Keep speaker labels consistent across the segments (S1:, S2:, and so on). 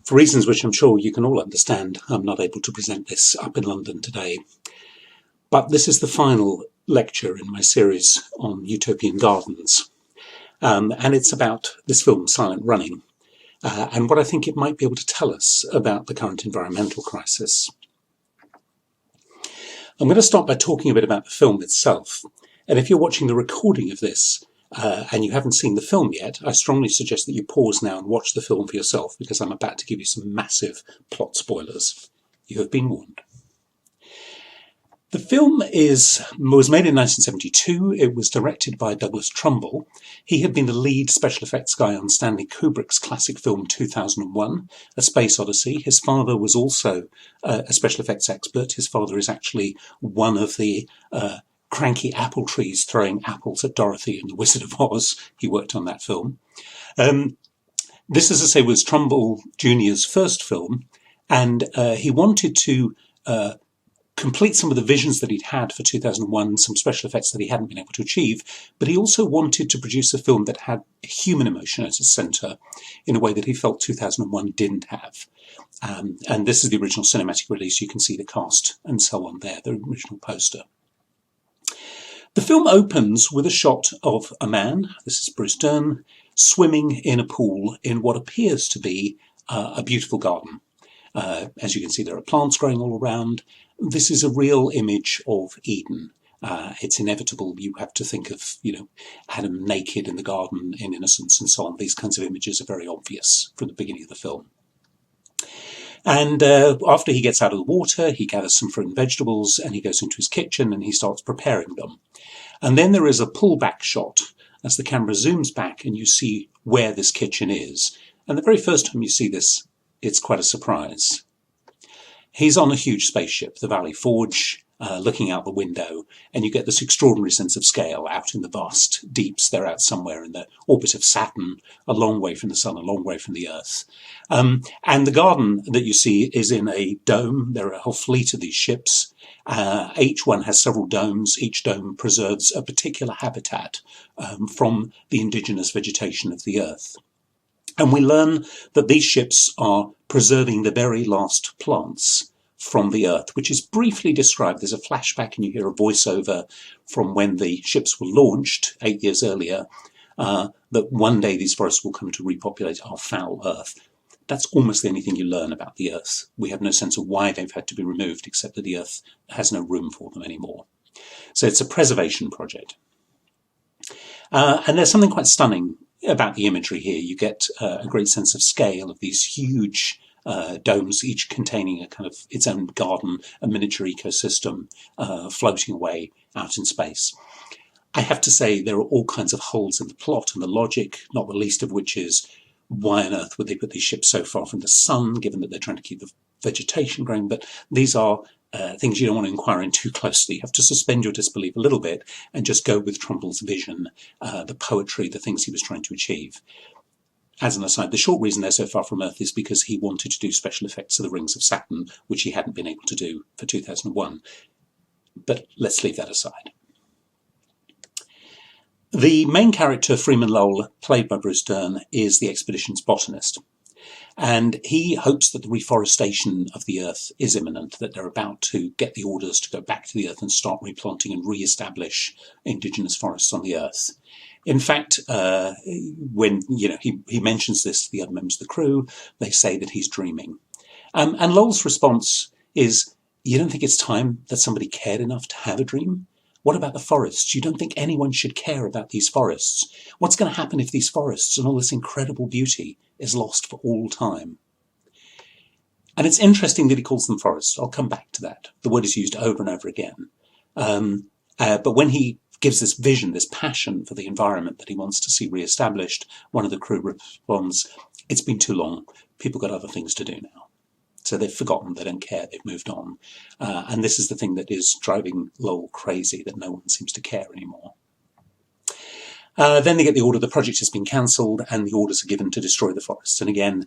S1: For reasons which I'm sure you can all understand, I'm not able to present this up in London today. But this is the final lecture in my series on utopian gardens. And it's about this film, Silent Running, and what I think it might be able to tell us about the current environmental crisis. I'm going to start by talking a bit about the film itself. And if you're watching the recording of this and you haven't seen the film yet, I strongly suggest that you pause now and watch the film for yourself, because I'm about to give you some massive plot spoilers. You have been warned. The film was made in 1972. It was directed by Douglas Trumbull. He had been the lead special effects guy on Stanley Kubrick's classic film 2001, A Space Odyssey. His father was also a special effects expert. His father is actually one of the cranky apple trees throwing apples at Dorothy in The Wizard of Oz. He worked on that film. This, as I say, was Trumbull Jr.'s first film, and he wanted to complete some of the visions that he'd had for 2001, some special effects that he hadn't been able to achieve, but he also wanted to produce a film that had human emotion at its centre in a way that he felt 2001 didn't have. And this is the original cinematic release. You can see the cast and so on there, the original poster. The film opens with a shot of a man, this is Bruce Dern, swimming in a pool in what appears to be a beautiful garden. As you can see, there are plants growing all around. This is a real image of Eden. It's inevitable. You have to think of, Adam naked in the garden in innocence and so on. These kinds of images are very obvious from the beginning of the film. And after he gets out of the water, he gathers some fruit and vegetables and he goes into his kitchen and he starts preparing them. And then there is a pullback shot as the camera zooms back and you see where this kitchen is. And the very first time you see this, it's quite a surprise. He's on a huge spaceship, the Valley Forge, looking out the window, and you get this extraordinary sense of scale out in the vast deeps. They're out somewhere in the orbit of Saturn, a long way from the sun, a long way from the Earth. And the garden that you see is in a dome. There are a whole fleet of these ships. Each one has several domes. Each dome preserves a particular habitat from the indigenous vegetation of the Earth. And we learn that these ships are preserving the very last plants from the Earth, which is briefly described. There's a flashback and you hear a voiceover from when the ships were launched 8 years earlier, that one day these forests will come to repopulate our foul Earth. That's almost the only thing you learn about the Earth. We have no sense of why they've had to be removed, except that the Earth has no room for them anymore. So it's a preservation project. And there's something quite stunning about the imagery here. You get a great sense of scale of these huge domes, each containing a kind of its own garden, a miniature ecosystem floating away out in space. I have to say there are all kinds of holes in the plot and the logic, not the least of which is why on earth would they put these ships so far from the sun, given that they're trying to keep the vegetation growing. But these are things you don't want to inquire in too closely. You have to suspend your disbelief a little bit and just go with Trumbull's vision, the poetry, the things he was trying to achieve. As an aside, the short reason they're so far from Earth is because he wanted to do special effects of the rings of Saturn, which he hadn't been able to do for 2001. But let's leave that aside. The main character, Freeman Lowell, played by Bruce Dern, is the expedition's botanist. And he hopes that the reforestation of the Earth is imminent, that they're about to get the orders to go back to the Earth and start replanting and re-establish indigenous forests on the Earth. In fact, when he mentions this to the other members of the crew, they say that he's dreaming. And Lowell's response is, you don't think it's time that somebody cared enough to have a dream? What about the forests? You don't think anyone should care about these forests? What's going to happen if these forests and all this incredible beauty is lost for all time? And it's interesting that he calls them forests. I'll come back to that. The word is used over and over again. But when he gives this vision, this passion for the environment that he wants to see re-established, one of the crew responds, it's been too long. People got other things to do now. So they've forgotten, they don't care, they've moved on. And this is the thing that is driving Lowell crazy, that no one seems to care anymore. Then they get the order, the project has been cancelled, and the orders are given to destroy the forests. And again,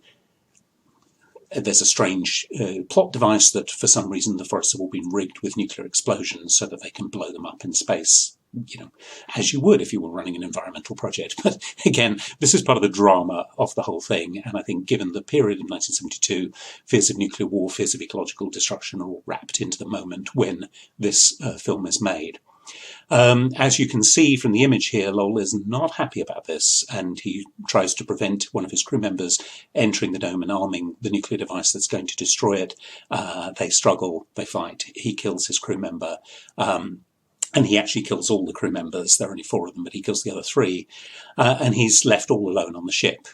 S1: there's a strange plot device that for some reason the forests have all been rigged with nuclear explosions so that they can blow them up in space as you would if you were running an environmental project. But again, this is part of the drama of the whole thing. And I think given the period of 1972, fears of nuclear war, fears of ecological destruction are all wrapped into the moment when this film is made. As you can see from the image here, Lowell is not happy about this, and he tries to prevent one of his crew members entering the dome and arming the nuclear device that's going to destroy it. They struggle, they fight. He kills his crew member, and he actually kills all the crew members. There are only 4 of them, but he kills the other 3, and he's left all alone on the ship.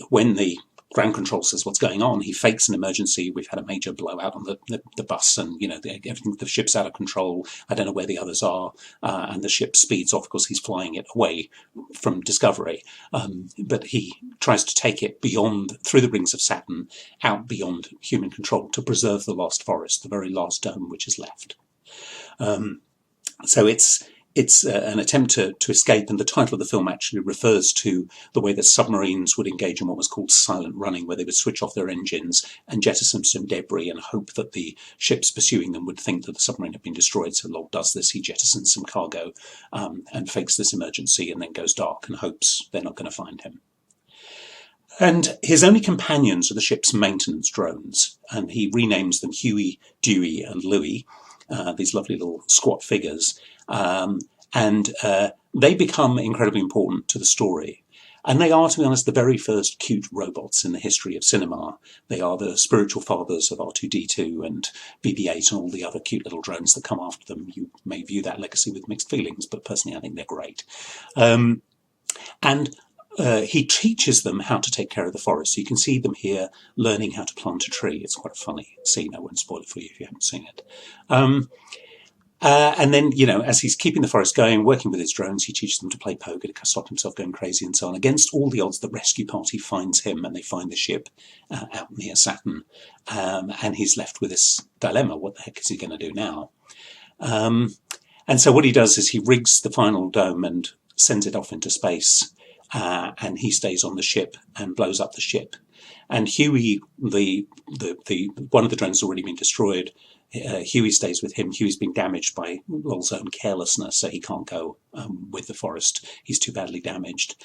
S1: When the ground control says what's going on, he fakes an emergency. We've had a major blowout on the bus, and the ship's out of control. I don't know where the others are, and the ship speeds off because he's flying it away from Discovery. But he tries to take it through the rings of Saturn, out beyond human control, to preserve the last forest, the very last dome which is left. So it's an attempt to escape, and the title of the film actually refers to the way that submarines would engage in what was called silent running, where they would switch off their engines and jettison some debris and hope that the ships pursuing them would think that the submarine had been destroyed. So Lowell does this. He jettisons some cargo and fakes this emergency, and then goes dark and hopes they're not going to find him. And his only companions are the ship's maintenance drones, and he renames them Huey, Dewey and Louie, these lovely little squat figures. And they become incredibly important to the story. And they are, to be honest, the very first cute robots in the history of cinema. They are the spiritual fathers of R2-D2 and BB-8 and all the other cute little drones that come after them. You may view that legacy with mixed feelings, but personally I think they're great. He teaches them how to take care of the forest. So you can see them here learning how to plant a tree. It's quite a funny scene. I won't spoil it for you if you haven't seen it. And then, as he's keeping the forest going, working with his drones, he teaches them to play poker, to stop himself going crazy and so on. Against all the odds, the rescue party finds him, and they find the ship out near Saturn. And he's left with this dilemma. What the heck is he going to do now? And so what he does is he rigs the final dome and sends it off into space. And he stays on the ship and blows up the ship. And Huey, one of the drones has already been destroyed. Huey stays with him. Huey's been damaged by Lowell's own carelessness, so he can't go with the forest. He's too badly damaged.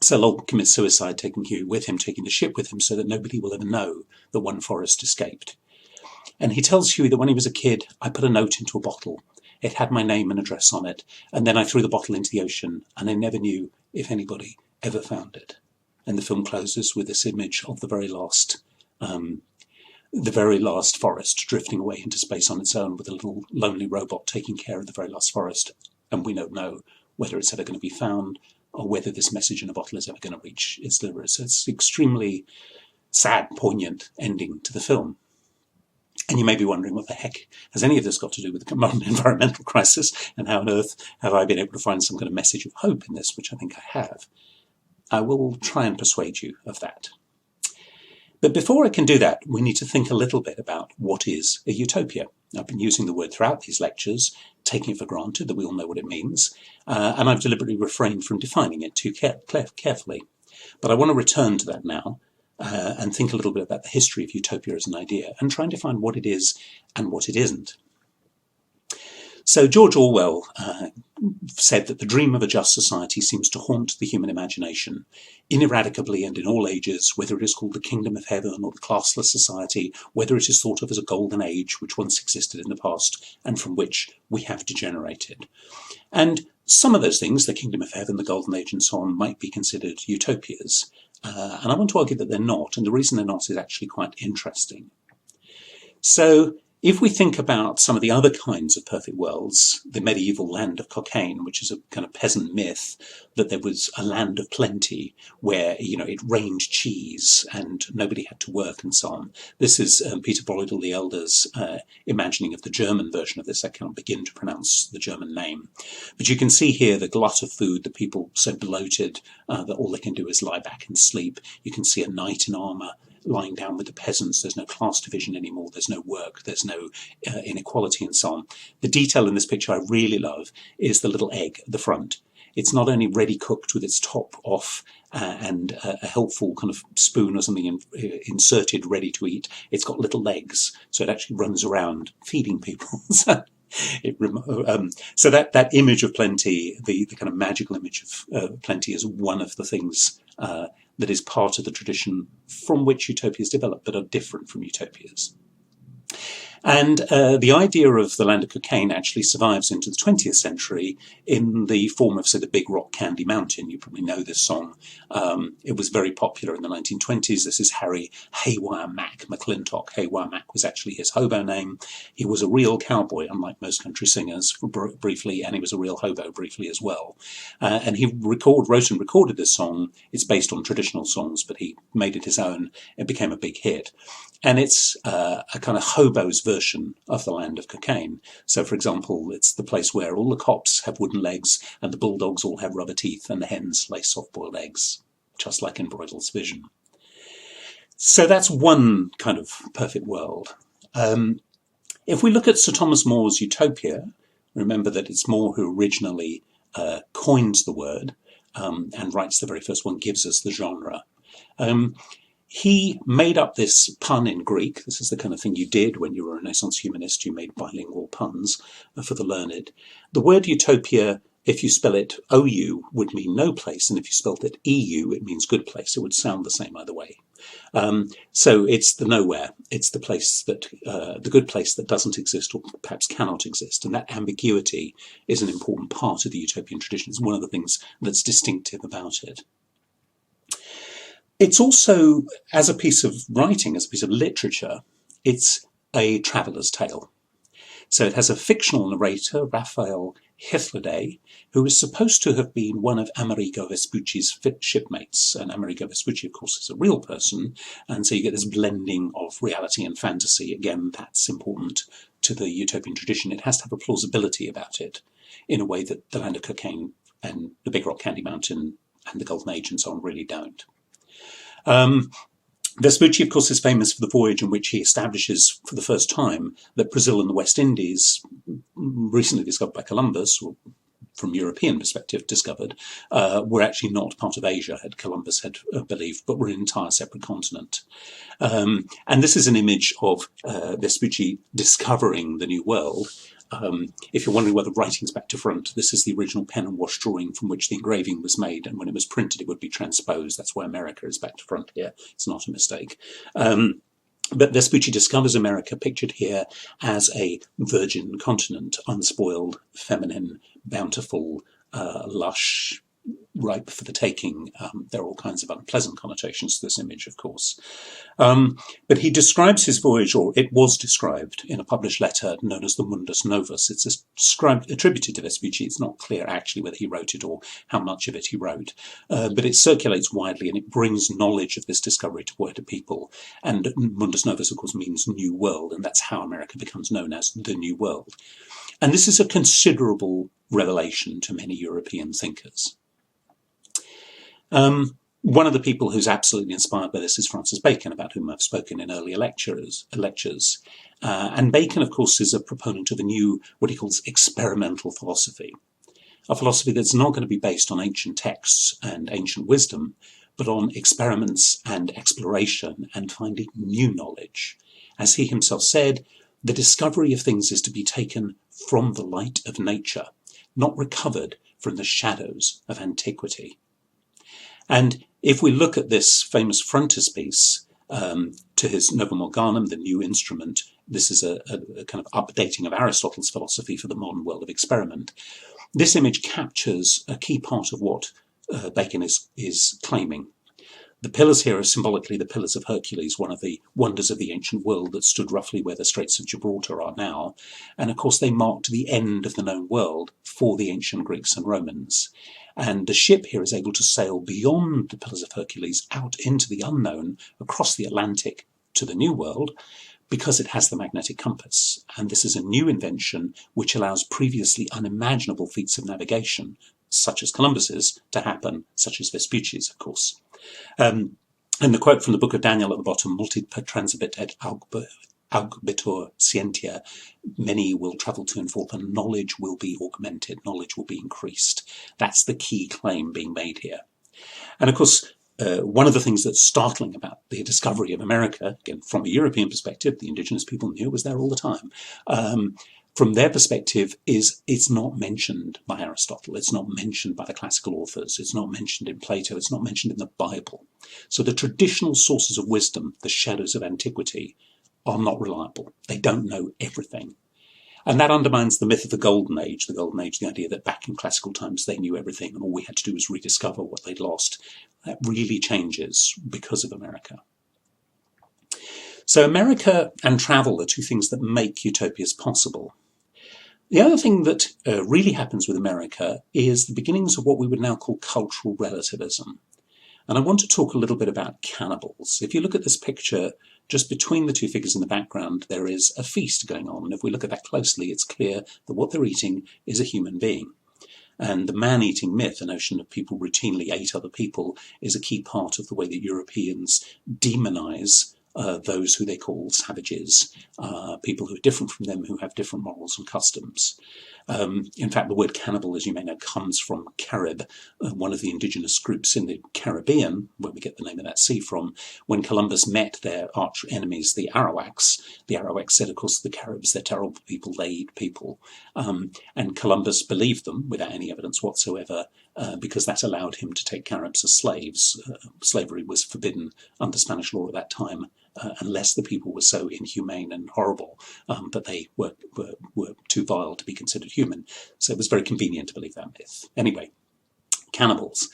S1: So Lowell commits suicide, taking Huey with him, taking the ship with him, so that nobody will ever know that one forest escaped. And he tells Huey that when he was a kid, I put a note into a bottle. It had my name and address on it, and then I threw the bottle into the ocean, and I never knew if anybody ever found it. And the film closes with this image of the very last forest drifting away into space on its own, with a little lonely robot taking care of the very last forest. And we don't know whether it's ever going to be found or whether this message in a bottle is ever going to reach its deliverer. So it's an extremely sad, poignant ending to the film. And you may be wondering, what the heck has any of this got to do with the modern environmental crisis, and how on earth have I been able to find some kind of message of hope in this, which I think I have. I will try and persuade you of that. But before I can do that, we need to think a little bit about what is a utopia. I've been using the word throughout these lectures, taking it for granted that we all know what it means, and I've deliberately refrained from defining it too carefully. But I want to return to that now, and think a little bit about the history of utopia as an idea, and try and define what it is and what it isn't. So George Orwell said that the dream of a just society seems to haunt the human imagination ineradicably and in all ages, whether it is called the kingdom of heaven or the classless society, whether it is thought of as a golden age which once existed in the past and from which we have degenerated. And some of those things, the kingdom of heaven, the golden age and so on, might be considered utopias. And I want to argue that they're not, and the reason they're not is actually quite interesting. So if we think about some of the other kinds of perfect worlds, the medieval land of Cockaigne, which is a kind of peasant myth that there was a land of plenty where, it rained cheese and nobody had to work and so on. This is Peter Broidel the Elder's imagining of the German version of this. I can't begin to pronounce the German name. But you can see here the glut of food, the people so bloated that all they can do is lie back and sleep. You can see a knight in armour lying down with the peasants. There's no class division anymore. There's no work. There's no inequality and so on. The detail in this picture I really love is the little egg at the front. It's not only ready cooked with its top off and a helpful kind of spoon or something inserted ready to eat. It's got little legs, so it actually runs around feeding people. So So that image of plenty, the kind of magical image of plenty, is one of the things that is part of the tradition from which utopias develop, but are different from utopias. And the idea of the land of cocaine actually survives into the 20th century in the form of, say, the Big Rock Candy Mountain. You probably know this song. It was very popular in the 1920s. This is Harry Haywire Mac McClintock. Haywire Mac was actually his hobo name. He was a real cowboy, unlike most country singers, briefly, and he was a real hobo briefly as well. And he wrote and recorded this song. It's based on traditional songs, but he made it his own. It became a big hit. And it's a kind of hobo's version of the land of cocaine. So, for example, it's the place where all the cops have wooden legs and the bulldogs all have rubber teeth and the hens lay soft-boiled eggs, just like in Broydel's vision. So that's one kind of perfect world. If we look at Sir Thomas More's Utopia, remember that it's More who originally coins the word and writes the very first one, gives us the genre. He made up this pun in Greek. This is the kind of thing you did when you were a Renaissance humanist. You made bilingual puns for the learned. The word utopia, if you spell it OU, would mean no place. And if you spelled it EU, it means good place. It would sound the same either way. So it's the nowhere. It's the place that, the good place that doesn't exist or perhaps cannot exist. And that ambiguity is an important part of the utopian tradition. It's one of the things that's distinctive about it. It's also, as a piece of writing, as a piece of literature, it's a traveller's tale. So it has a fictional narrator, Raphael Hythloday, who is supposed to have been one of Amerigo Vespucci's shipmates. And Amerigo Vespucci, of course, is a real person. And so you get this blending of reality and fantasy. Again, that's important to the utopian tradition. It has to have a plausibility about it in a way that the land of cocaine and the Big Rock Candy Mountain and the Golden Age and so on really don't. Vespucci, of course, is famous for the voyage in which he establishes for the first time that Brazil and the West Indies, recently discovered by Columbus, or from European perspective discovered, were actually not part of Asia, had Columbus had believed, but were an entire separate continent. And this is an image of Vespucci discovering the New World. If you're wondering whether writing's back to front, this is the original pen and wash drawing from which the engraving was made, and when it was printed it would be transposed. That's why America is back to front here. It's not a mistake. But Vespucci discovers America, pictured here as a virgin continent, unspoiled, feminine, bountiful, lush, ripe for the taking. There are all kinds of unpleasant connotations to this image, of course. But he describes his voyage, or it was described, in a published letter known as the Mundus Novus. It's attributed to Vespucci. It's not clear actually whether he wrote it or how much of it he wrote. But it circulates widely and it brings knowledge of this discovery to wider people. And Mundus Novus, of course, means New World, and that's how America becomes known as the New World. And this is a considerable revelation to many European thinkers. One of the people who's absolutely inspired by this is Francis Bacon, about whom I've spoken in earlier lectures. And Bacon, of course, is a proponent of a new, what he calls experimental philosophy. A philosophy that's not going to be based on ancient texts and ancient wisdom, but on experiments and exploration and finding new knowledge. As he himself said, the discovery of things is to be taken from the light of nature, not recovered from the shadows of antiquity. And if we look at this famous frontispiece to his Novum Organum, the new instrument, this is a kind of updating of Aristotle's philosophy for the modern world of experiment. This image captures a key part of what Bacon is claiming. The pillars here are symbolically the pillars of Hercules, one of the wonders of the ancient world that stood roughly where the Straits of Gibraltar are now. And of course they marked the end of the known world for the ancient Greeks and Romans. And the ship here is able to sail beyond the pillars of Hercules out into the unknown, across the Atlantic to the New World, because it has the magnetic compass. And this is a new invention which allows previously unimaginable feats of navigation, such as Columbus's, to happen, such as Vespucci's, of course. And the quote from the book of Daniel at the bottom, multi transibit et augibitur scientia, many will travel to and forth, and knowledge will be augmented, knowledge will be increased. That's the key claim being made here. And of course, one of the things that's startling about the discovery of America, again, from a European perspective, the indigenous people knew it was there all the time. from their perspective, it's not mentioned by Aristotle, it's not mentioned by the classical authors, it's not mentioned in Plato, it's not mentioned in the Bible. So the traditional sources of wisdom, the shadows of antiquity, are not reliable. They don't know everything. And that undermines the myth of the Golden Age. The Golden Age, the idea that back in classical times they knew everything and all we had to do was rediscover what they'd lost. That really changes because of America. So America and travel are two things that make utopias possible. The other thing that really happens with America is the beginnings of what we would now call cultural relativism. And I want to talk a little bit about cannibals. If you look at this picture, just between the two figures in the background, there is a feast going on. And if we look at that closely, it's clear that what they're eating is a human being. And the man-eating myth, the notion of people routinely ate other people, is a key part of the way that Europeans demonize those who they call savages, people who are different from them, who have different morals and customs. In fact, the word cannibal, as you may know, comes from Carib, one of the indigenous groups in the Caribbean, where we get the name of that sea from. When Columbus met their arch enemies, the Arawaks said, of course, the Caribs, they're terrible people, they eat people. And Columbus believed them without any evidence whatsoever, because that allowed him to take Caribs as slaves. Slavery was forbidden under Spanish law at that time, unless the people were so inhumane and horrible that they were too vile to be considered human. So it was very convenient to believe that myth. Anyway, cannibals.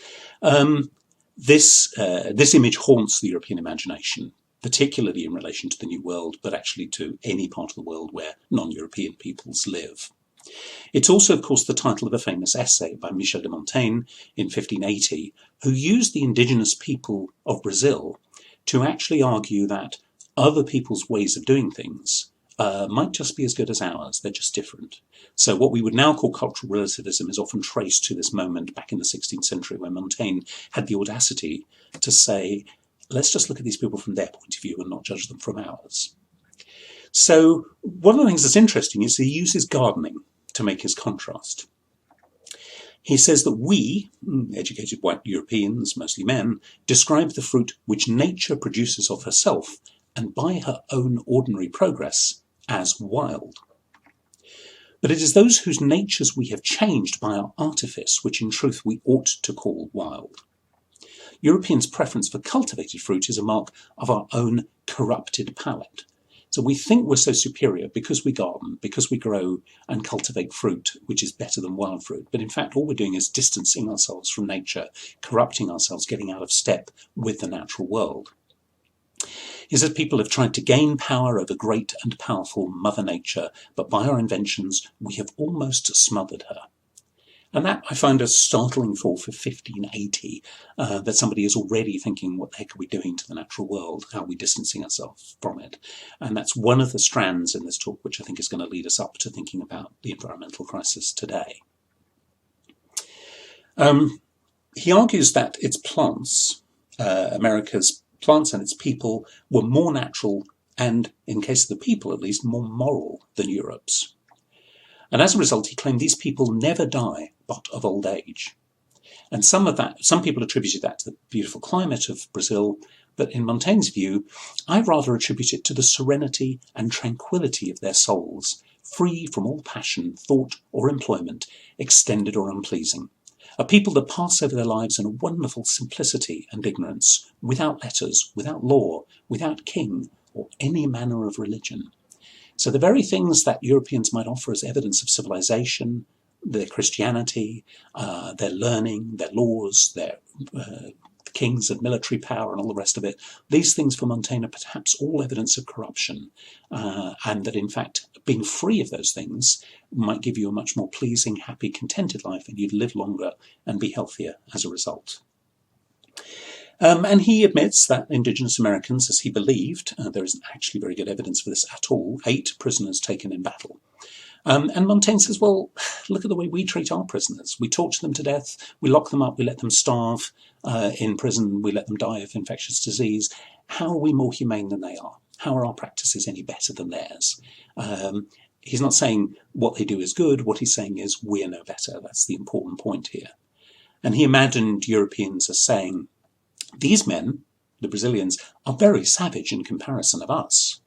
S1: This image haunts the European imagination, particularly in relation to the New World, but actually to any part of the world where non-European peoples live. It's also, of course, the title of a famous essay by Michel de Montaigne in 1580, who used the indigenous people of Brazil to actually argue that other people's ways of doing things might just be as good as ours, they're just different. So what we would now call cultural relativism is often traced to this moment back in the 16th century when Montaigne had the audacity to say, let's just look at these people from their point of view and not judge them from ours. So one of the things that's interesting is he uses gardening to make his contrast. He says that we, educated white Europeans, mostly men, describe the fruit which nature produces of herself and by her own ordinary progress as wild. But it is those whose natures we have changed by our artifice which in truth we ought to call wild. Europeans' preference for cultivated fruit is a mark of our own corrupted palate. So we think we're so superior because we garden, because we grow and cultivate fruit, which is better than wild fruit. But in fact, all we're doing is distancing ourselves from nature, corrupting ourselves, getting out of step with the natural world. He says people have tried to gain power over great and powerful Mother Nature, but by our inventions, we have almost smothered her. And that I find a startling thought for 1580, that somebody is already thinking, what the heck are we doing to the natural world? How are we distancing ourselves from it? And that's one of the strands in this talk, which I think is going to lead us up to thinking about the environmental crisis today. He argues that its plants, America's plants and its people, were more natural and, in case of the people at least, more moral than Europe's. And as a result, he claimed these people never die but of old age. And some people attributed that to the beautiful climate of Brazil, but in Montaigne's view, I rather attribute it to the serenity and tranquility of their souls, free from all passion, thought or employment, extended or unpleasing. A people that pass over their lives in a wonderful simplicity and ignorance, without letters, without law, without king, or any manner of religion. So the very things that Europeans might offer as evidence of civilization, their Christianity, their learning, their laws, their kings and military power and all the rest of it, these things for Montaigne are perhaps all evidence of corruption, and that in fact being free of those things might give you a much more pleasing, happy, contented life, and you'd live longer and be healthier as a result. And he admits that indigenous Americans, as he believed, there isn't actually very good evidence for this at all, 8 prisoners taken in battle. And Montaigne says, well, look at the way we treat our prisoners. We torture them to death, we lock them up, we let them starve in prison, we let them die of infectious disease. How are we more humane than they are? How are our practices any better than theirs? He's not saying what they do is good, what he's saying is we're no better. That's the important point here. And he imagined Europeans as saying, these men, the Brazilians, are very savage in comparison of us.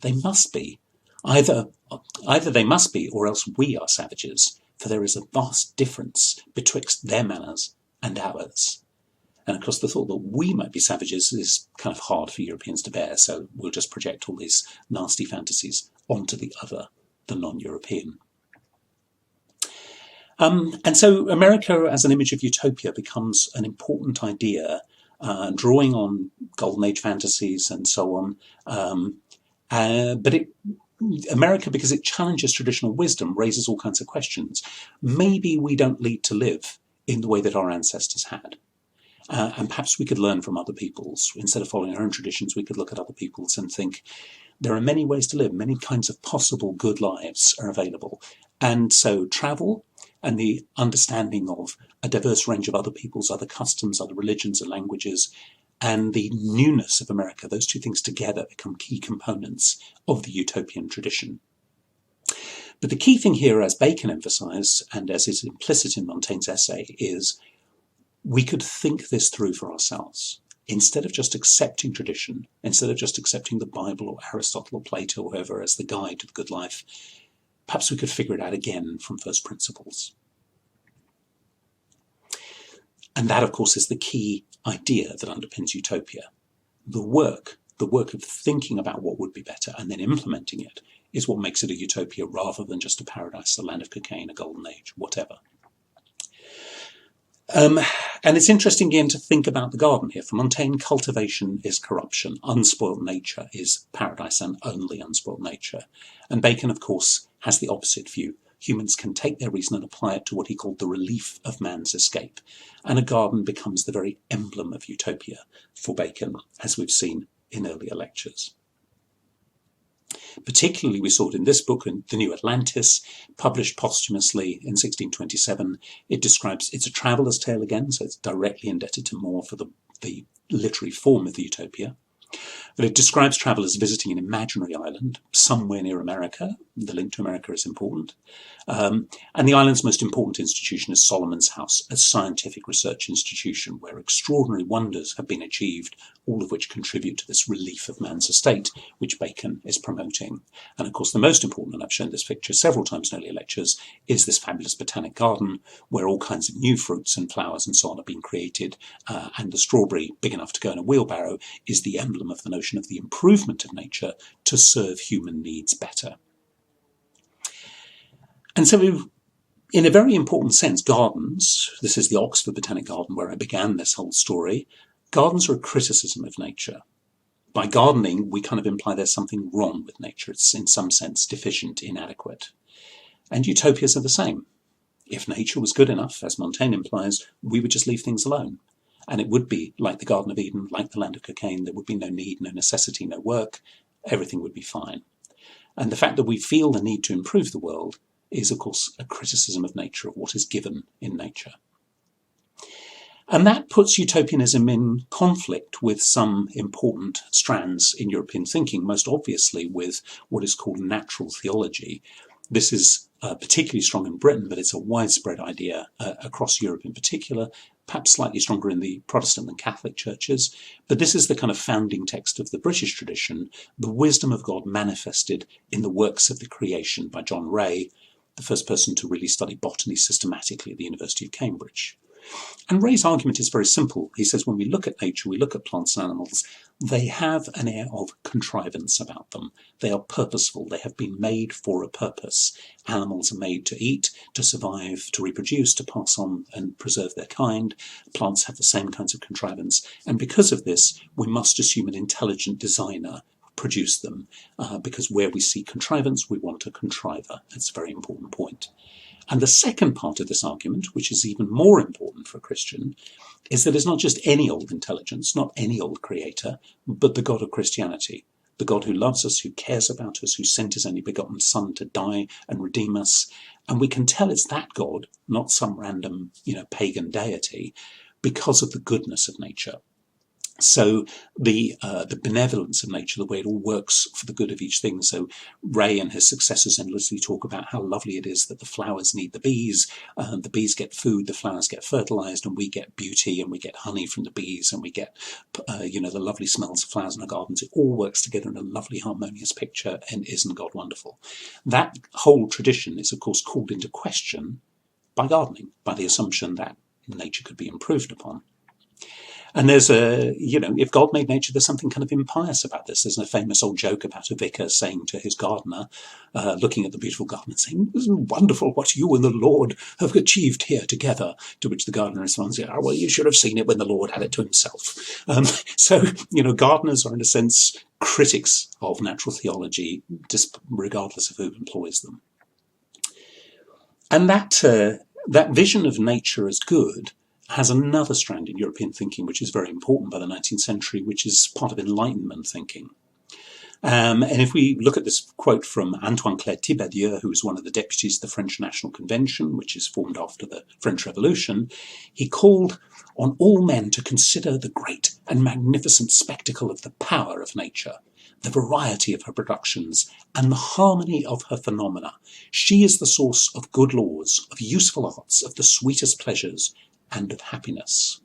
S1: They must be. Either they must be, or else we are savages, for there is a vast difference betwixt their manners and ours. And of course the thought that we might be savages is kind of hard for Europeans to bear, so we'll just project all these nasty fantasies onto the other, the non-European. And so America as an image of utopia becomes an important idea, drawing on Golden Age fantasies and so on. But America, because it challenges traditional wisdom, raises all kinds of questions. Maybe we don't need to live in the way that our ancestors had. And perhaps we could learn from other peoples. Instead of following our own traditions, we could look at other peoples and think, there are many ways to live, many kinds of possible good lives are available. And so travel and the understanding of a diverse range of other peoples, other customs, other religions and languages, and the newness of America, those two things together become key components of the utopian tradition. But the key thing here, as Bacon emphasised, and as is implicit in Montaigne's essay, is we could think this through for ourselves. Instead of just accepting tradition, instead of just accepting the Bible or Aristotle or Plato or whoever as the guide to the good life, perhaps we could figure it out again from first principles. And that, of course, is the key idea that underpins utopia. The work of thinking about what would be better and then implementing it is what makes it a utopia rather than just a paradise, a land of cocaine, a golden age, whatever. And it's interesting again to think about the garden here. For Montaigne, cultivation is corruption. Unspoiled nature is paradise and only unspoiled nature. And Bacon, of course, has the opposite view. Humans can take their reason and apply it to what he called the relief of man's escape. And a garden becomes the very emblem of utopia for Bacon, as we've seen in earlier lectures. Particularly, we saw it in this book, in The New Atlantis, published posthumously in 1627. It's a traveller's tale again, so it's directly indebted to Moore for the literary form of the Utopia. But it describes travellers visiting an imaginary island somewhere near America. The link to America is important. And the island's most important institution is Solomon's House, a scientific research institution where extraordinary wonders have been achieved, all of which contribute to this relief of man's estate, which Bacon is promoting. And of course, the most important, and I've shown this picture several times in earlier lectures, is this fabulous botanic garden where all kinds of new fruits and flowers and so on are being created. And the strawberry, big enough to go in a wheelbarrow, is the emblem of the notion of the improvement of nature to serve human needs better. And so in a very important sense, gardens, this is the Oxford Botanic Garden where I began this whole story, gardens are a criticism of nature. By gardening, we kind of imply there's something wrong with nature. It's in some sense deficient, inadequate. And utopias are the same. If nature was good enough, as Montaigne implies, we would just leave things alone. And it would be like the Garden of Eden, like the land of cocaine. There would be no need, no necessity, no work. Everything would be fine. And the fact that we feel the need to improve the world is, of course, a criticism of nature, of what is given in nature. And that puts utopianism in conflict with some important strands in European thinking, most obviously with what is called natural theology. This is particularly strong in Britain, but it's a widespread idea across Europe in particular, perhaps slightly stronger in the Protestant and Catholic churches. But this is the kind of founding text of the British tradition, the wisdom of God manifested in the works of the creation by John Ray, the first person to really study botany systematically at the University of Cambridge. And Ray's argument is very simple. He says when we look at nature, we look at plants and animals, they have an air of contrivance about them. They are purposeful. They have been made for a purpose. Animals are made to eat, to survive, to reproduce, to pass on and preserve their kind. Plants have the same kinds of contrivance. And because of this, we must assume an intelligent designer produce them, because where we see contrivance, we want a contriver. That's a very important point. And the second part of this argument, which is even more important for a Christian, is that it's not just any old intelligence, not any old creator, but the God of Christianity, the God who loves us, who cares about us, who sent his only begotten Son to die and redeem us. And we can tell it's that God, not some random, pagan deity, because of the goodness of nature. So the benevolence of nature, the way it all works for the good of each thing. So Ray and his successors endlessly talk about how lovely it is that the flowers need the bees get food, the flowers get fertilized, and we get beauty, and we get honey from the bees, and we get the lovely smells of flowers in our gardens. It all works together in a lovely harmonious picture, and isn't God wonderful? That whole tradition is of course called into question by gardening, by the assumption that nature could be improved upon. And there's if God made nature, there's something kind of impious about this. There's a famous old joke about a vicar saying to his gardener, looking at the beautiful garden and saying, "Isn't wonderful what you and the Lord have achieved here together?" To which the gardener responds, "Oh, well, you should have seen it when the Lord had it to himself." Gardeners are in a sense critics of natural theology, just regardless of who employs them. And that vision of nature as good has another strand in European thinking which is very important by the 19th century, which is part of Enlightenment thinking. And if we look at this quote from Antoine Claire Thibadieu, who was one of the deputies of the French National Convention, which is formed after the French Revolution, he called on all men to consider the great and magnificent spectacle of the power of nature, the variety of her productions, and the harmony of her phenomena. She is the source of good laws, of useful arts, of the sweetest pleasures, and of happiness.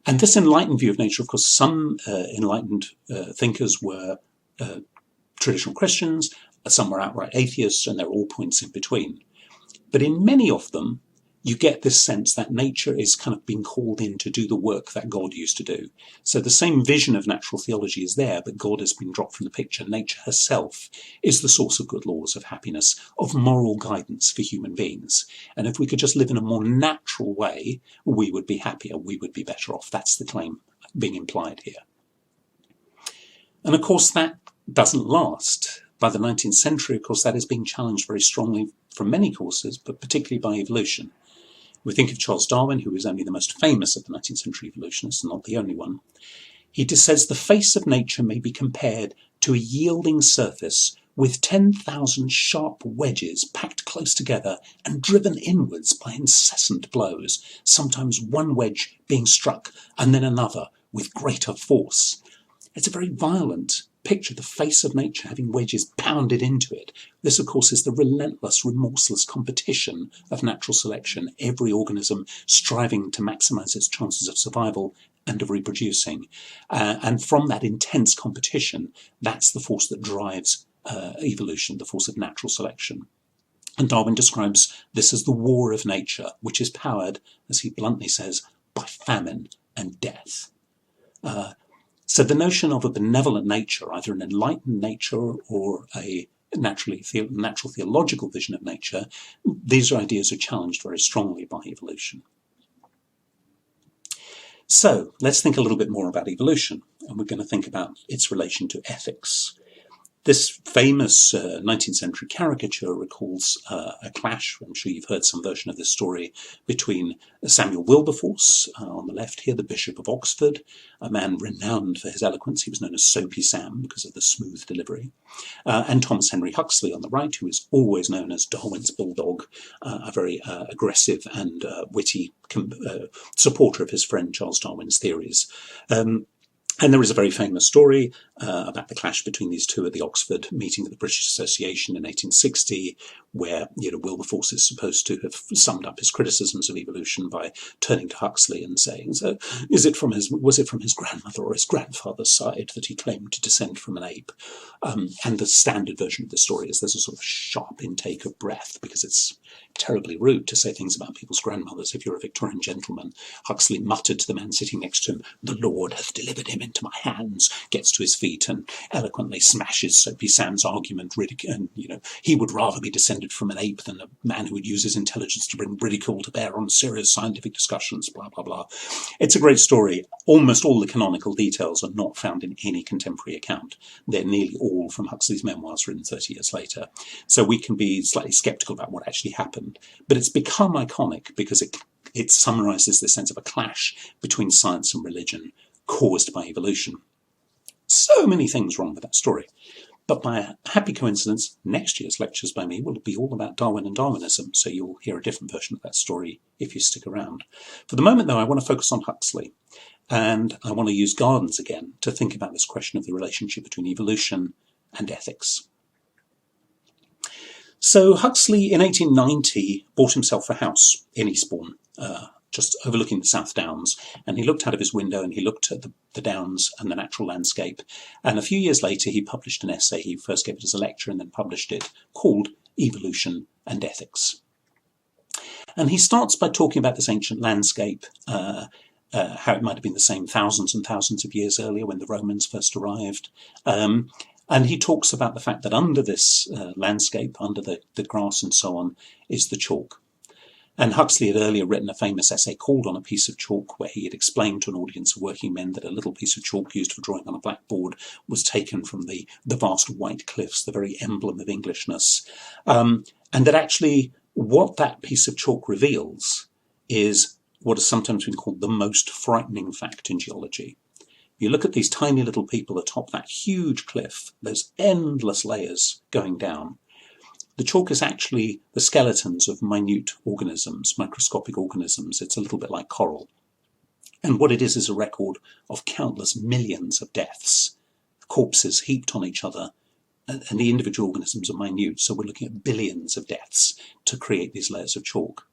S1: And this enlightened view of nature, of course, some enlightened thinkers were traditional Christians, some were outright atheists, and there are all points in between. But in many of them, you get this sense that nature is kind of being called in to do the work that God used to do. So the same vision of natural theology is there, but God has been dropped from the picture. Nature herself is the source of good laws, of happiness, of moral guidance for human beings. And if we could just live in a more natural way, we would be happier, we would be better off. That's the claim being implied here. And of course, that doesn't last. By the 19th century, of course, that is being challenged very strongly from many causes, but particularly by evolution. We think of Charles Darwin, who is only the most famous of the 19th century evolutionists, and not the only one. He says the face of nature may be compared to a yielding surface with 10,000 sharp wedges packed close together and driven inwards by incessant blows, sometimes one wedge being struck and then another with greater force. It's a very violent picture, the face of nature having wedges pounded into it. This, of course, is the relentless, remorseless competition of natural selection, every organism striving to maximize its chances of survival and of reproducing. And from that intense competition, that's the force that drives evolution, the force of natural selection. And Darwin describes this as the war of nature, which is powered, as he bluntly says, by famine and death. So the notion of a benevolent nature, either an enlightened nature or a natural theological vision of nature, these ideas are challenged very strongly by evolution. So let's think a little bit more about evolution, and we're going to think about its relation to ethics. This famous 19th century caricature recalls a clash, I'm sure you've heard some version of this story, between Samuel Wilberforce, on the left here, the Bishop of Oxford, a man renowned for his eloquence. He was known as Soapy Sam because of the smooth delivery, and Thomas Henry Huxley on the right, who is always known as Darwin's bulldog, a very aggressive and witty supporter of his friend Charles Darwin's theories. And there is a very famous story about the clash between these two at the Oxford meeting of the British Association in 1860, where Wilberforce is supposed to have summed up his criticisms of evolution by turning to Huxley and saying, "So, was it from his grandmother or his grandfather's side that he claimed to descend from an ape?" And the standard version of the story is there's a sort of sharp intake of breath because it's terribly rude to say things about people's grandmothers. If you're a Victorian gentleman, Huxley muttered to the man sitting next to him, "The Lord hath delivered him into my hands," gets to his feet and eloquently smashes Soapy Sam's argument, and he would rather be descended from an ape than a man who would use his intelligence to bring ridicule to bear on serious scientific discussions, blah, blah, blah. It's a great story. Almost all the canonical details are not found in any contemporary account. They're nearly all from Huxley's memoirs written 30 years later. So we can be slightly sceptical about what actually happened. But it's become iconic because it summarizes the sense of a clash between science and religion caused by evolution. So many things wrong with that story. But by a happy coincidence, next year's lectures by me will be all about Darwin and Darwinism, so you'll hear a different version of that story if you stick around. For the moment, though, I want to focus on Huxley. and I want to use gardens again to think about this question of the relationship between evolution and ethics. So Huxley in 1890 bought himself a house in Eastbourne, just overlooking the South Downs, and he looked out of his window and he looked at the downs and the natural landscape, and a few years later he published an essay. He first gave it as a lecture and then published it, called Evolution and Ethics. And he starts by talking about this ancient landscape, how it might have been the same thousands and thousands of years earlier when the Romans first arrived. And he talks about the fact that under this landscape, under the grass and so on, is the chalk. And Huxley had earlier written a famous essay called On a Piece of Chalk, where he had explained to an audience of working men that a little piece of chalk used for drawing on a blackboard was taken from the vast white cliffs, the very emblem of Englishness. And that actually what that piece of chalk reveals is what has sometimes been called the most frightening fact in geology. You look at these tiny little people atop that huge cliff, those endless layers going down. The chalk is actually the skeletons of minute organisms, microscopic organisms. It's a little bit like coral. And what it is a record of countless millions of deaths, corpses heaped on each other, and the individual organisms are minute, so we're looking at billions of deaths to create these layers of chalk.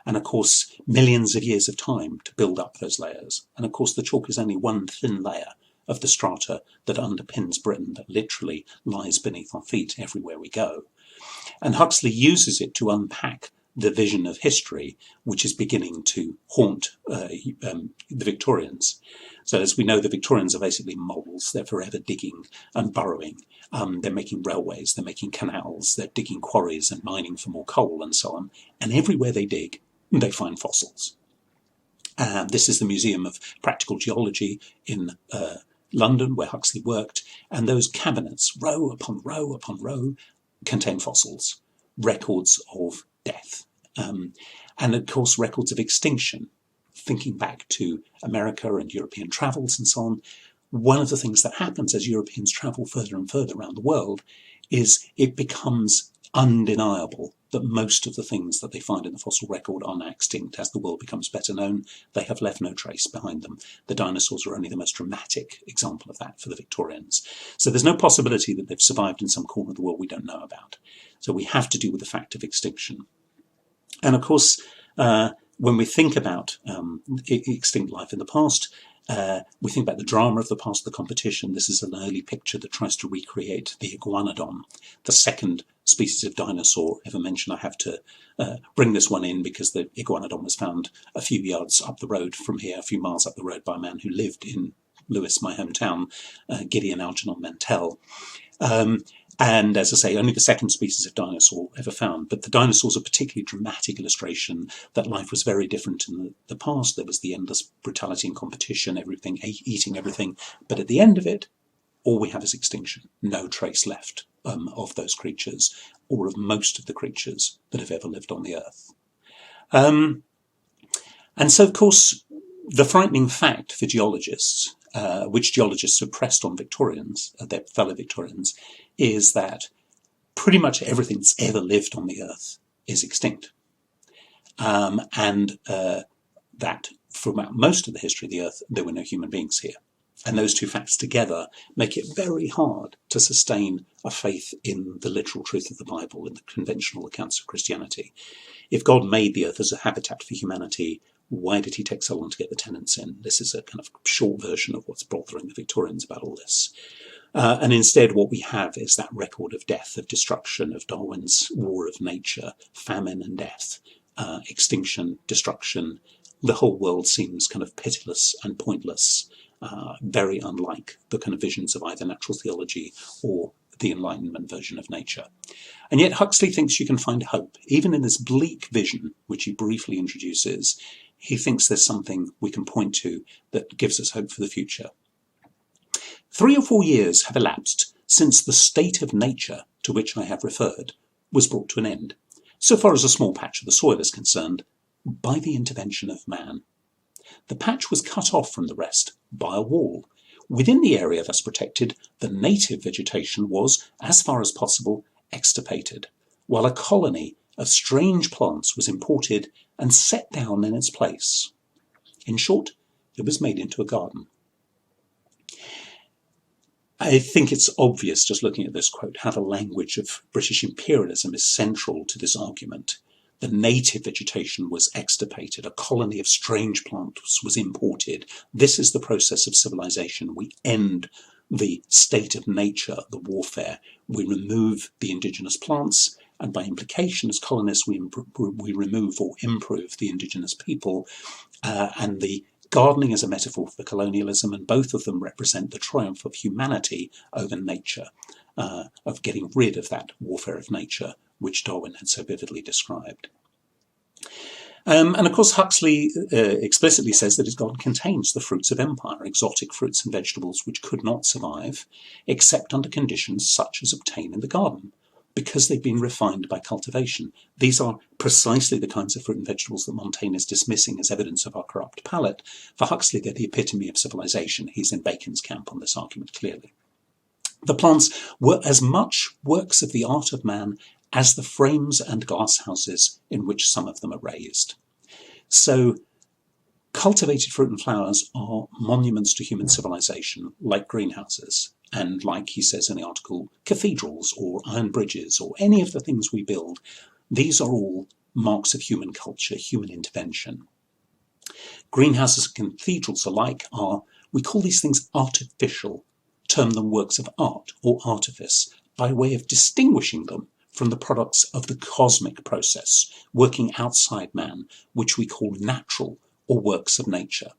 S1: And of course, millions of years of time to build up those layers. And of course, the chalk is only one thin layer of the strata that underpins Britain, that literally lies beneath our feet everywhere we go. And Huxley uses it to unpack the vision of history, which is beginning to haunt the Victorians. So as we know, the Victorians are basically moles. They're forever digging and burrowing. They're making railways, they're making canals, they're digging quarries and mining for more coal and so on. And everywhere they dig, they find fossils. This is the Museum of Practical Geology in London, where Huxley worked. And those cabinets, row upon row upon row, contain fossils, records of death, and of course records of extinction. Thinking back to America and European travels and so on, one of the things that happens as Europeans travel further and further around the world is it becomes undeniable that most of the things that they find in the fossil record are now extinct. As the world becomes better known, they have left no trace behind them. The dinosaurs are only the most dramatic example of that for the Victorians. So there's no possibility that they've survived in some corner of the world we don't know about. So we have to deal with the fact of extinction. And of course, when we think about extinct life in the past, we think about the drama of the past, the competition. This is an early picture that tries to recreate the iguanodon, the second species of dinosaur ever mentioned. I have to bring this one in because the iguanodon was found a few yards up the road from here, a few miles up the road, by a man who lived in Lewis, my hometown, Gideon Algernon Mantell. And as I say, only the second species of dinosaur ever found. But the dinosaurs are a particularly dramatic illustration that life was very different in the past. There was the endless brutality and competition, everything, eating everything. But at the end of it, all we have is extinction. No trace left of those creatures, or of most of the creatures that have ever lived on the earth. And so, of course, the frightening fact for geologists, which geologists have pressed on Victorians, their fellow Victorians, is that pretty much everything that's ever lived on the earth is extinct. And that throughout most of the history of the earth, there were no human beings here. And those two facts together make it very hard to sustain a faith in the literal truth of the Bible, in the conventional accounts of Christianity. If God made the earth as a habitat for humanity, why did he take so long to get the tenants in? This is a kind of short version of what's bothering the Victorians about all this. And instead what we have is that record of death, of destruction, of Darwin's war of nature, famine and death, extinction, destruction. The whole world seems kind of pitiless and pointless, very unlike the kind of visions of either natural theology or the Enlightenment version of nature. And yet Huxley thinks you can find hope. Even in this bleak vision, which he briefly introduces, he thinks there's something we can point to that gives us hope for the future. 3 or 4 years have elapsed since the state of nature to which I have referred was brought to an end, so far as a small patch of the soil is concerned, by the intervention of man. The patch was cut off from the rest by a wall. Within the area thus protected, the native vegetation was, as far as possible, extirpated, while a colony of strange plants was imported and set down in its place. In short, It was made into a garden. I think it's obvious, just looking at this quote, how the language of British imperialism is central to this argument. The native vegetation was extirpated. A colony of strange plants was imported. This is the process of civilization. We end the state of nature, the warfare. We remove the indigenous plants, and by implication, as colonists, we remove or improve the indigenous people, and the gardening is a metaphor for colonialism, and both of them represent the triumph of humanity over nature, of getting rid of that warfare of nature, which Darwin had so vividly described. And of course, Huxley explicitly says that his garden contains the fruits of empire, exotic fruits and vegetables which could not survive, except under conditions such as obtain in the garden, because they've been refined by cultivation. These are precisely the kinds of fruit and vegetables that Montaigne is dismissing as evidence of our corrupt palate. For Huxley, they're the epitome of civilization. He's in Bacon's camp on this argument, clearly. The plants were as much works of the art of man as the frames and glass houses in which some of them are raised. So, cultivated fruit and flowers are monuments to human civilization, like greenhouses, and like he says in the article, cathedrals or iron bridges or any of the things we build. These are all marks of human culture, human intervention. Greenhouses and cathedrals alike we call these things artificial, term them works of art or artifice, by way of distinguishing them from the products of the cosmic process, working outside man, which we call natural or works of nature.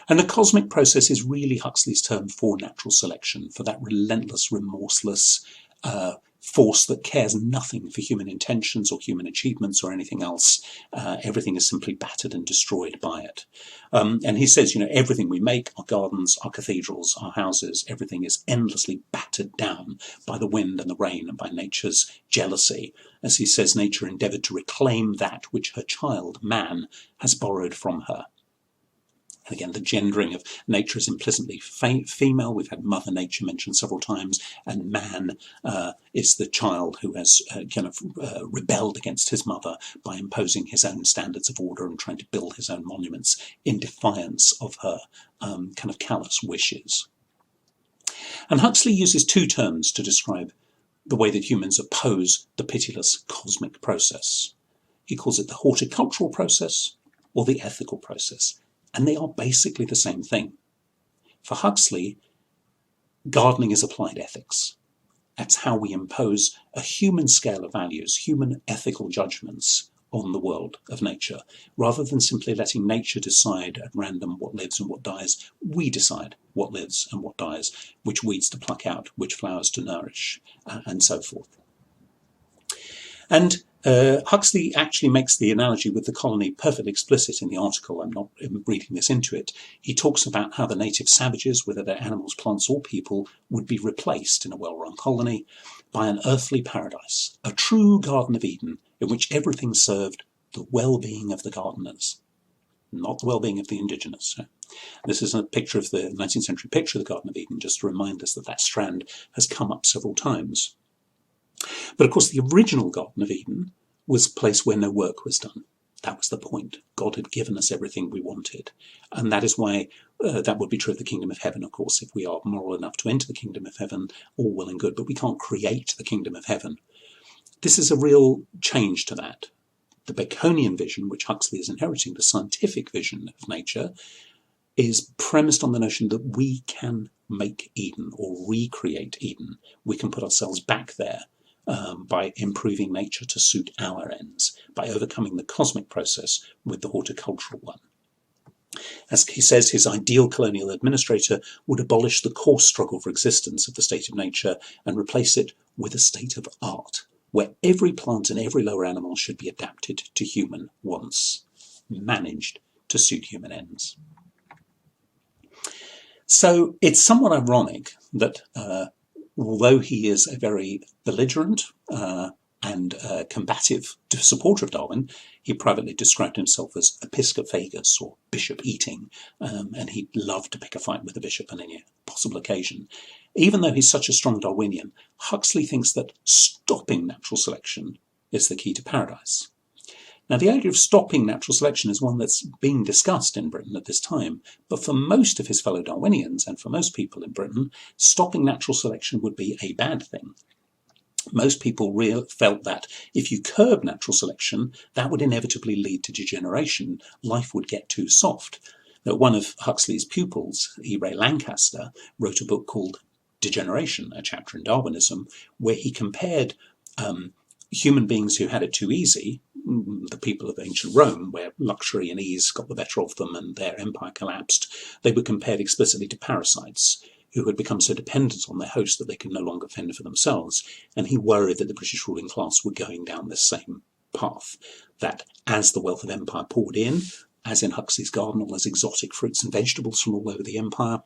S1: And the cosmic process is really Huxley's term for natural selection, for that relentless, remorseless force that cares nothing for human intentions or human achievements or anything else. Everything is simply battered and destroyed by it. And he says, everything we make, our gardens, our cathedrals, our houses, everything is endlessly battered down by the wind and the rain and by nature's jealousy. As he says, nature endeavoured to reclaim that which her child, man, has borrowed from her. And again, the gendering of nature is implicitly female. We've had Mother Nature mentioned several times, and man is the child who has rebelled against his mother by imposing his own standards of order and trying to build his own monuments in defiance of her kind of callous wishes. And Huxley uses two terms to describe the way that humans oppose the pitiless cosmic process. He calls it the horticultural process or the ethical process. And they are basically the same thing. For Huxley, gardening is applied ethics. That's how we impose a human scale of values, human ethical judgments on the world of nature. Rather than simply letting nature decide at random what lives and what dies, we decide what lives and what dies, which weeds to pluck out, which flowers to nourish, and so forth. And Huxley actually makes the analogy with the colony perfectly explicit in the article. I'm not reading this into it. He talks about how the native savages, whether they're animals, plants or people, would be replaced in a well-run colony by an earthly paradise, a true Garden of Eden in which everything served the well-being of the gardeners, not the well-being of the indigenous. This is a picture of the 19th century picture of the Garden of Eden, just to remind us that that strand has come up several times. But of course, the original Garden of Eden was a place where no work was done. That was the point. God had given us everything we wanted. And that is why that would be true of the kingdom of heaven, of course. If we are moral enough to enter the kingdom of heaven, all well and good, but we can't create the kingdom of heaven. This is a real change to that. The Baconian vision, which Huxley is inheriting, the scientific vision of nature, is premised on the notion that we can make Eden or recreate Eden. We can put ourselves back there. By improving nature to suit our ends, by overcoming the cosmic process with the horticultural one. As he says, his ideal colonial administrator would abolish the coarse struggle for existence of the state of nature and replace it with a state of art, where every plant and every lower animal should be adapted to human wants, managed to suit human ends. So it's somewhat ironic that although he is a very belligerent and combative supporter of Darwin, he privately described himself as episcophagus or bishop-eating, and he loved to pick a fight with the bishop on any possible occasion. Even though he's such a strong Darwinian, Huxley thinks that stopping natural selection is the key to paradise. Now, the idea of stopping natural selection is one that's being discussed in Britain at this time, but for most of his fellow Darwinians and for most people in Britain, stopping natural selection would be a bad thing. Most people felt that if you curb natural selection, that would inevitably lead to degeneration. Life would get too soft. Now, one of Huxley's pupils, E. Ray Lancaster, wrote a book called Degeneration, a chapter in Darwinism, where he compared human beings who had it too easy, the people of ancient Rome, where luxury and ease got the better of them and their empire collapsed. They were compared explicitly to parasites who had become so dependent on their host that they could no longer fend for themselves. And he worried that the British ruling class were going down this same path, that as the wealth of empire poured in, as in Huxley's garden, all those exotic fruits and vegetables from all over the empire,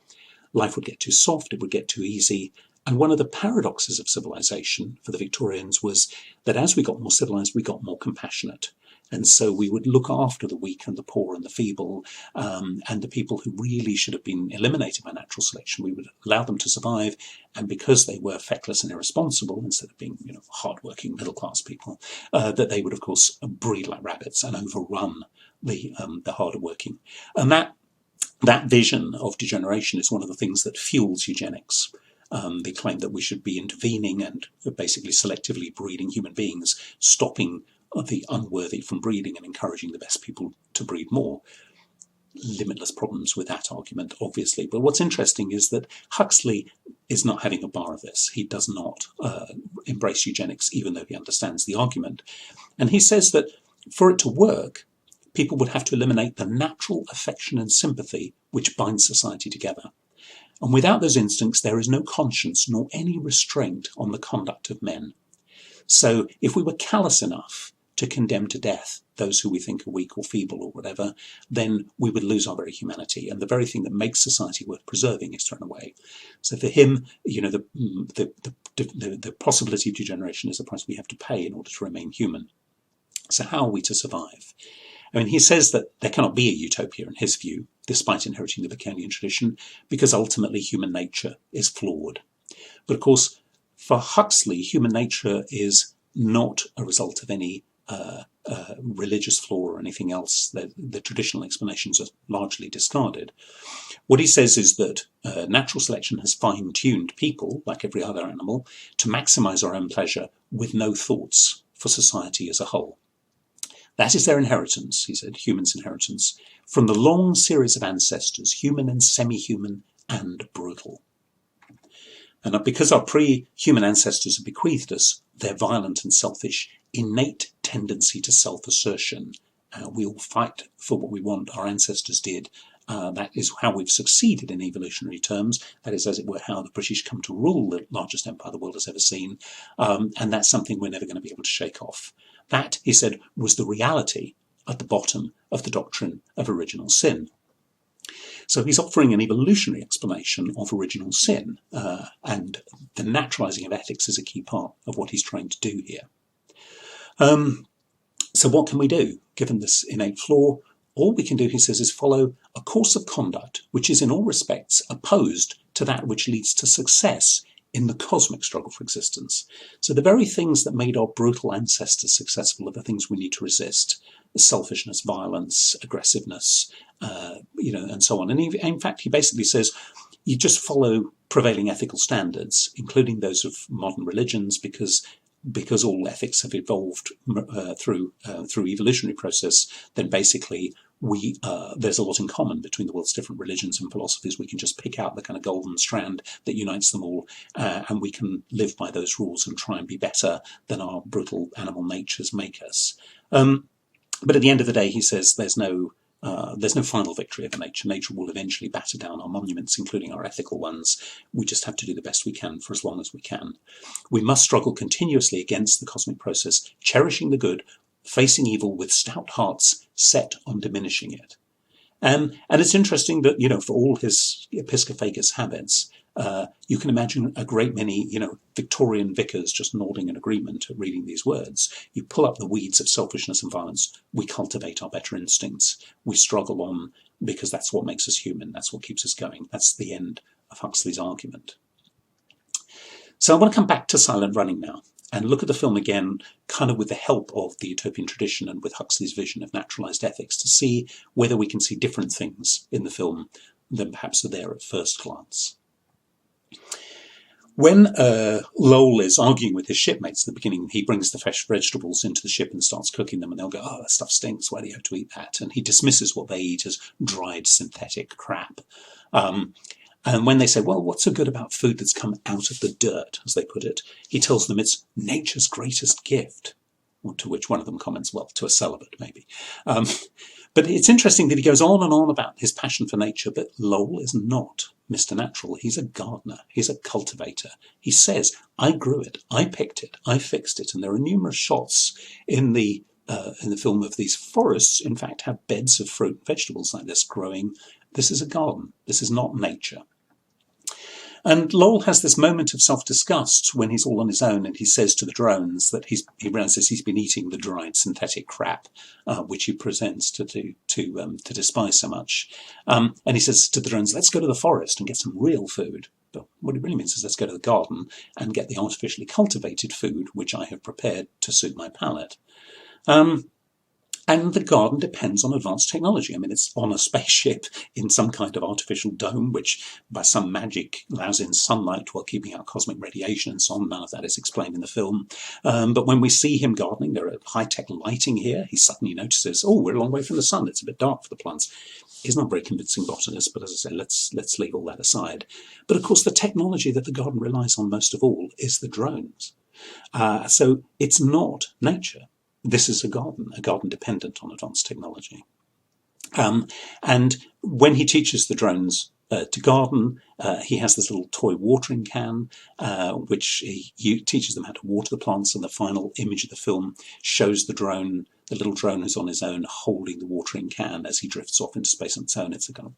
S1: life would get too soft, it would get too easy. And one of the paradoxes of civilization for the Victorians was that as we got more civilized, we got more compassionate. And so we would look after the weak and the poor and the feeble, and the people who really should have been eliminated by natural selection. We would allow them to survive, and because they were feckless and irresponsible, instead of being, hardworking middle-class people, that they would, of course, breed like rabbits and overrun the harder working. And that vision of degeneration is one of the things that fuels eugenics. They claim that we should be intervening and basically selectively breeding human beings, stopping the unworthy from breeding and encouraging the best people to breed more. Limitless problems with that argument, obviously. But what's interesting is that Huxley is not having a bar of this. He does not embrace eugenics, even though he understands the argument. And he says that for it to work, people would have to eliminate the natural affection and sympathy which binds society together. And without those instincts, there is no conscience nor any restraint on the conduct of men. So if we were callous enough to condemn to death those who we think are weak or feeble or whatever, then we would lose our very humanity. And the very thing that makes society worth preserving is thrown away. So for him, the possibility of degeneration is the price we have to pay in order to remain human. So how are we to survive? I mean, he says that there cannot be a utopia in his view, despite inheriting the Baconian tradition, because ultimately human nature is flawed. But of course, for Huxley, human nature is not a result of any religious flaw or anything else. The traditional explanations are largely discarded. What he says is that natural selection has fine-tuned people, like every other animal, to maximize our own pleasure with no thoughts for society as a whole. That is their inheritance, he said, humans' inheritance, from the long series of ancestors, human and semi-human and brutal. And because our pre-human ancestors have bequeathed us their violent and selfish, innate tendency to self-assertion, we all fight for what we want, our ancestors did. That is how we've succeeded in evolutionary terms. That is, as it were, how the British come to rule the largest empire the world has ever seen. And that's something we're never going to be able to shake off. That, he said, was the reality at the bottom of the doctrine of original sin. So he's offering an evolutionary explanation of original sin, and the naturalizing of ethics is a key part of what he's trying to do here. So what can we do, given this innate flaw? All we can do, he says, is follow a course of conduct which is in all respects opposed to that which leads to success in the cosmic struggle for existence. So the very things that made our brutal ancestors successful are the things we need to resist. Selfishness, violence, aggressiveness, and so on. And in fact, he basically says, you just follow prevailing ethical standards, including those of modern religions, because all ethics have evolved through evolutionary process, then basically there's a lot in common between the world's different religions and philosophies. We can just pick out the kind of golden strand that unites them all, and we can live by those rules and try and be better than our brutal animal natures make us. But at the end of the day, he says there's no final victory over nature. Nature will eventually batter down our monuments, including our ethical ones. We just have to do the best we can for as long as we can. We must struggle continuously against the cosmic process, cherishing the good, facing evil with stout hearts set on diminishing it. And it's interesting that, for all his Episcophagus habits, you can imagine a great many, Victorian vicars just nodding in agreement at reading these words. You pull up the weeds of selfishness and violence. We cultivate our better instincts. We struggle on because that's what makes us human. That's what keeps us going. That's the end of Huxley's argument. So I want to come back to silent running now. and look at the film again, kind of with the help of the utopian tradition and with Huxley's vision of naturalized ethics, to see whether we can see different things in the film than perhaps are there at first glance. When Lowell is arguing with his shipmates at the beginning, he brings the fresh vegetables into the ship and starts cooking them, and they'll go, "Oh, that stuff stinks, why do you have to eat that?" And he dismisses what they eat as dried synthetic crap. And when they say, "Well, what's so good about food that's come out of the dirt," as they put it, he tells them it's nature's greatest gift. To which one of them comments, "Well, to a celibate, maybe." But it's interesting that he goes on and on about his passion for nature, but Lowell is not Mr. Natural. He's a gardener. He's a cultivator. He says, "I grew it, I picked it, I fixed it." And there are numerous shots in the film of these forests, in fact, have beds of fruit and vegetables like this growing. This is a garden. This is not nature. And Lowell has this moment of self-disgust when he's all on his own, and he says to the drones that he realizes he's been eating the dried synthetic crap, which he presents to despise so much. And he says to the drones, "Let's go to the forest and get some real food." But what he really means is, let's go to the garden and get the artificially cultivated food, which I have prepared to suit my palate. And the garden depends on advanced technology. I mean, it's on a spaceship in some kind of artificial dome, which by some magic allows in sunlight while keeping out cosmic radiation and so on. None of that is explained in the film. But when we see him gardening, there are high-tech lighting here. He suddenly notices, "Oh, we're a long way from the sun. It's a bit dark for the plants." He's not a very convincing botanist, but as I say, let's leave all that aside. But of course, the technology that the garden relies on most of all is the drones. So it's not nature. This is a garden dependent on advanced technology. And when he teaches the drones to garden, he has this little toy watering can, which he teaches them how to water the plants, and the final image of the film shows the little drone who's on his own holding the watering can as he drifts off into space on its own. It's a kind of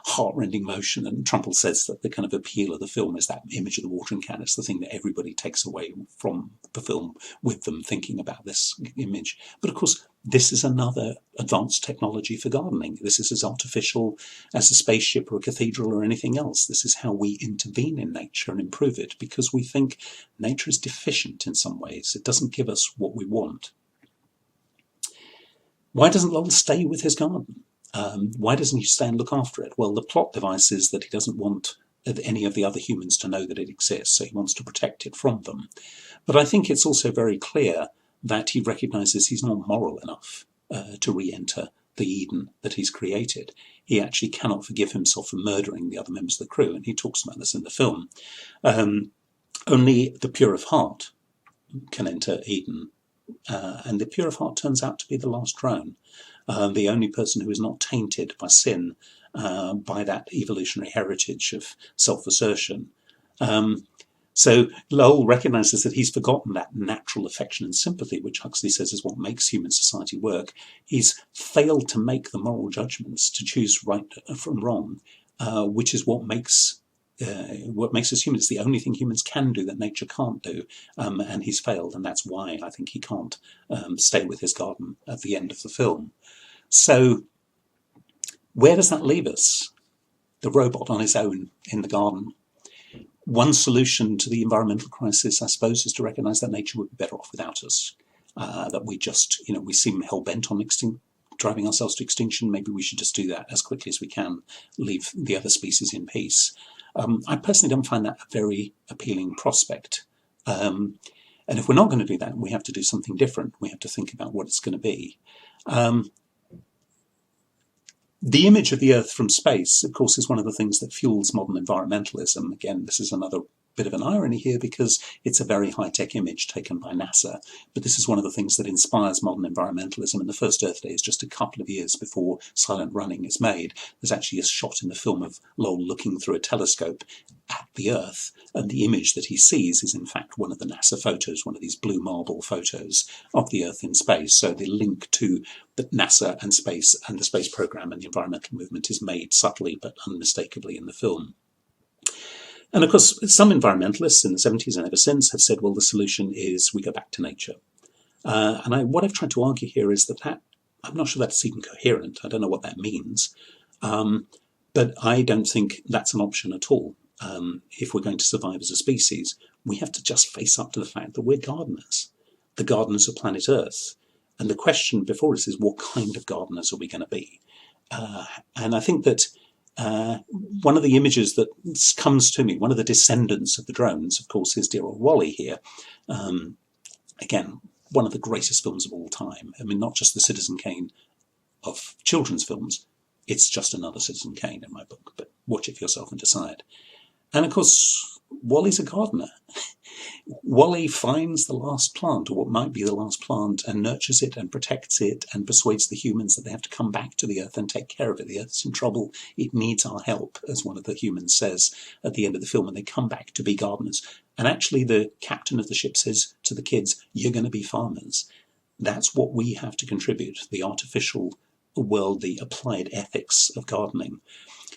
S1: heart-rending motion, and Trumbull says that the kind of appeal of the film is that image of the watering can. It's the thing that everybody takes away from the film with them thinking about this image. But of course, this is another advanced technology for gardening. This is as artificial as a spaceship or a cathedral or anything else. This is how we intervene in nature and improve it, because we think nature is deficient in some ways. It doesn't give us what we want. Why doesn't Lowell stay with his garden? Why doesn't he stay and look after it? Well, the plot device is that he doesn't want any of the other humans to know that it exists, so he wants to protect it from them. But I think it's also very clear that he recognises he's not moral enough to re-enter the Eden that he's created. He actually cannot forgive himself for murdering the other members of the crew, and he talks about this in the film. Only the pure of heart can enter Eden, and the pure of heart turns out to be the last drone. The only person who is not tainted by sin, by that evolutionary heritage of self-assertion. So Lowell recognises that he's forgotten that natural affection and sympathy, which Huxley says is what makes human society work. He's failed to make the moral judgments to choose right from wrong, which is what makes us human. It's the only thing humans can do that nature can't do, and he's failed, and that's why I think he can't stay with his garden at the end of the film. So where does that leave us? The robot on his own in the garden. One solution to the environmental crisis, I suppose, is to recognise that nature would be better off without us, that we just, we seem hell-bent on driving ourselves to extinction. Maybe we should just do that as quickly as we can, leave the other species in peace. I personally don't find that a very appealing prospect. And if we're not going to do that, we have to do something different. We have to think about what it's going to be. The image of the Earth from space, of course, is one of the things that fuels modern environmentalism. Again, this is another bit of an irony here because it's a very high-tech image taken by NASA, but this is one of the things that inspires modern environmentalism, and the first Earth Day is just a couple of years before Silent Running is made. There's actually a shot in the film of Lowell looking through a telescope at the Earth, and the image that he sees is in fact one of the NASA photos, one of these blue marble photos of the Earth in space. So the link to the NASA and space and the space program and the environmental movement is made subtly but unmistakably in the film. And of course, some environmentalists in the 70s and ever since have said, well, the solution is we go back to nature. What I've tried to argue here is that I'm not sure that's even coherent. I don't know what that means. But I don't think that's an option at all. If we're going to survive as a species, we have to just face up to the fact that we're gardeners, the gardeners of planet Earth. And the question before us is, what kind of gardeners are we going to be? And I think that one of the images that comes to me, one of the descendants of the drones, of course, is dear old Wall-E here. Again, one of the greatest films of all time. I mean, not just the Citizen Kane of children's films, it's just another Citizen Kane in my book, but watch it for yourself and decide. And of course, Wall-E's a gardener. Wall-E finds the last plant, or what might be the last plant, and nurtures it and protects it and persuades the humans that they have to come back to the Earth and take care of it. The Earth's in trouble. It needs our help, as one of the humans says at the end of the film, and they come back to be gardeners. And actually the captain of the ship says to the kids, you're going to be farmers. That's what we have to contribute, the artificial world, the applied ethics of gardening.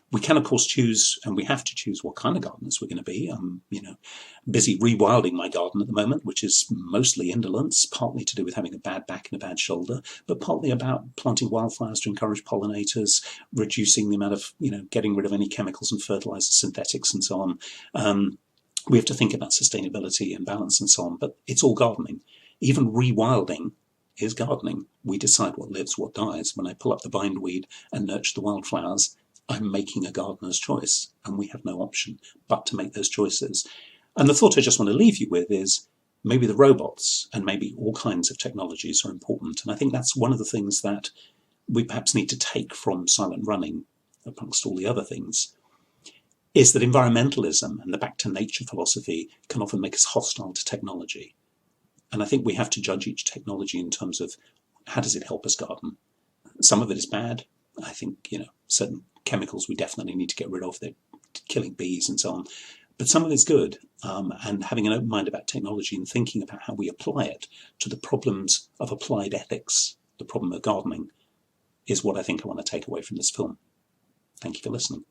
S1: We can, of course, choose, and we have to choose what kind of gardeners we're going to be. I'm, busy rewilding my garden at the moment, which is mostly indolence, partly to do with having a bad back and a bad shoulder, but partly about planting wildflowers to encourage pollinators, reducing the amount of, getting rid of any chemicals and fertilizers, synthetics, and so on. We have to think about sustainability and balance and so on, but it's all gardening. Even rewilding is gardening. We decide what lives, what dies. When I pull up the bindweed and nurture the wildflowers, I'm making a gardener's choice, and we have no option but to make those choices. And the thought I just want to leave you with is maybe the robots and maybe all kinds of technologies are important. And I think that's one of the things that we perhaps need to take from silent running, amongst all the other things, is that environmentalism and the back to nature philosophy can often make us hostile to technology. And I think we have to judge each technology in terms of how does it help us garden. Some of it is bad. I think, certain chemicals we definitely need to get rid of. They're killing bees and so on. But some of it's good. And having an open mind about technology and thinking about how we apply it to the problems of applied ethics, the problem of gardening, is what I think I want to take away from this film. Thank you for listening.